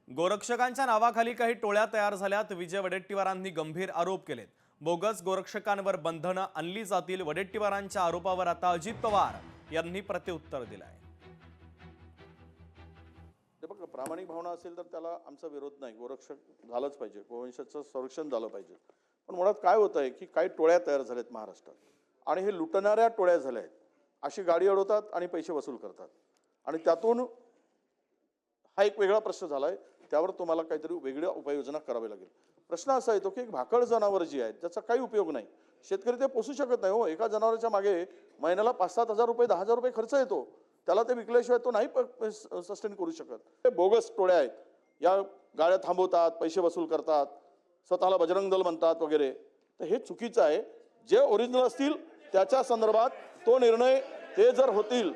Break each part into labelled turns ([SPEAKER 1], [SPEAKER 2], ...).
[SPEAKER 1] गोरक्षकांच्या नावाखाली काही टोळ्या तयार झाल्यात। विजय वडेट्टीवारांनी गंभीर आरोप केलेत। बोगस गोरक्षकांवर बंधनं आणली जातील। वडेट्टीवारांच्या आरोपावर आता अजित पवार यांनी प्रत्युत्तर दिलंय।
[SPEAKER 2] ते बघा, प्रामाणिक भावना असेल तर त्याला आमचा विरोध नाही। गोरक्षक झालंच पाहिजे, गोवंशाचं संरक्षण झालं पाहिजे। पण मुळात काय होतंय की काही टोळ्या तयार झाल्यात महाराष्ट्रात, आणि हे लुटणाऱ्या टोळ्या झाल्या आहेत। अशी गाडी अडवतात आणि पैसे वसूल करतात, आणि त्यातून हा एक वेगळा प्रश्न झालाय। त्यावर तुम्हाला काहीतरी वेगळ्या उपाययोजना करावी लागेल। प्रश्न असा येतो की एक भाकड जनावर जी आहेत त्याचा काही उपयोग नाही, शेतकरी ते पोसू शकत नाही हो। एका जनावराच्या मागे महिन्याला 5-7 हजार रुपये 10 हजार रुपये खर्च येतो, त्याला ते विकल्याशिवाय तो नाही सस्टेन करू शकत। हे बोगस टोळ्या आहेत, या गाड्या थांबवतात, पैसे वसूल करतात, स्वतःला बजरंग दल म्हणतात वगैरे। तर हे चुकीचं आहे। जे ओरिजिनल असतील त्याच्या संदर्भात तो निर्णय ते जर होतील,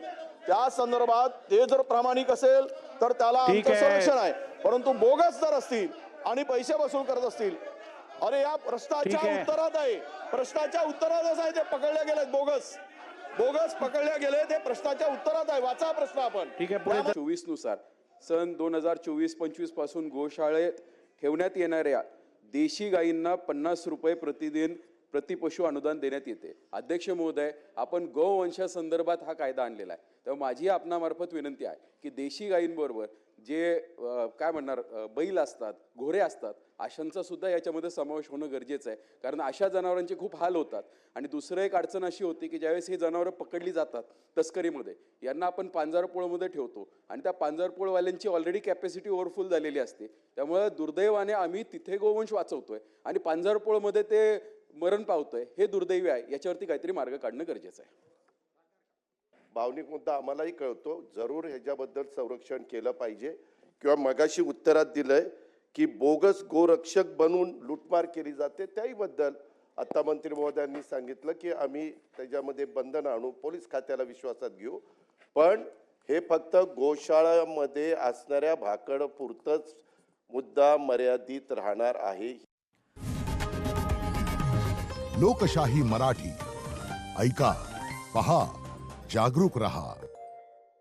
[SPEAKER 2] त्या संदर्भात ते जर प्रामाणिक असेल तर त्याला आमचं संरक्षण आहे। परंतु बोगस जर असतील आणि पैसे वसूल करत असतील, अरे या प्रश्नाच्या उत्तरात आहे, प्रश्नाच्या उत्तरातच आहे, ते पकडले गेलेत बोगस पकडले गेले, ते प्रश्नाच्या उत्तरात आहे। वाचा प्रश्न आपण।
[SPEAKER 3] 24 नुसार सन 2024-25 पासून गोशाळेत ठेवण्यात येणाऱ्या देशी गायींना 50 रुपये प्रतिदिन प्रतिपशु अनुदान देण्यात येते। अध्यक्ष महोदय, आपण गोवंशासंदर्भात हा कायदा आणलेला आहे, तेव्हा माझी आपणामार्फत विनंती आहे की देशी गायींबरोबर जे काय म्हणणार बैल असतात, घोडे असतात, अशांचा सुद्धा याच्यामध्ये समावेश होणं गरजेचं आहे। कारण अशा जनावरांचे खूप हाल होतात। आणि दुसरं एक अडचण अशी होती की ज्यावेळेस ही जनावरं पकडली जातात तस्करीमध्ये, यांना आपण पांजारपोळमध्ये ठेवतो आणि त्या पांजारपोळवाल्यांची ऑलरेडी कॅपॅसिटी ओव्हरफुल झालेली असते। त्यामुळे दुर्दैवाने आम्ही तिथे गोवंश वाचवतोय आणि पांजारपोळमध्ये ते मरण पावतोय, हे दुर्दैवी आहे। याच्यावरती काहीतरी मार्ग काढणं गरजेचं आहे।
[SPEAKER 4] भावनिक मुद्दा आम्हालाही कळतो, जरूर ह्याच्याबद्दल संरक्षण केलं पाहिजे। किंवा मगाशी उत्तरात दिलंय की बोगस गोरक्षक बनून लुटमार केली जाते, त्याही बद्दल आता मंत्री महोदयांनी सांगितलं की आम्ही त्याच्यामध्ये बंधन आणू, पोलीस खात्याला विश्वासात घेऊ। पण हे फक्त गोशाळामध्ये असणाऱ्या भाकड पुरतच मुद्दा मर्यादित राहणार आहे।
[SPEAKER 5] लोकशाही मराठी ऐका, पहा, जागरूक रहा।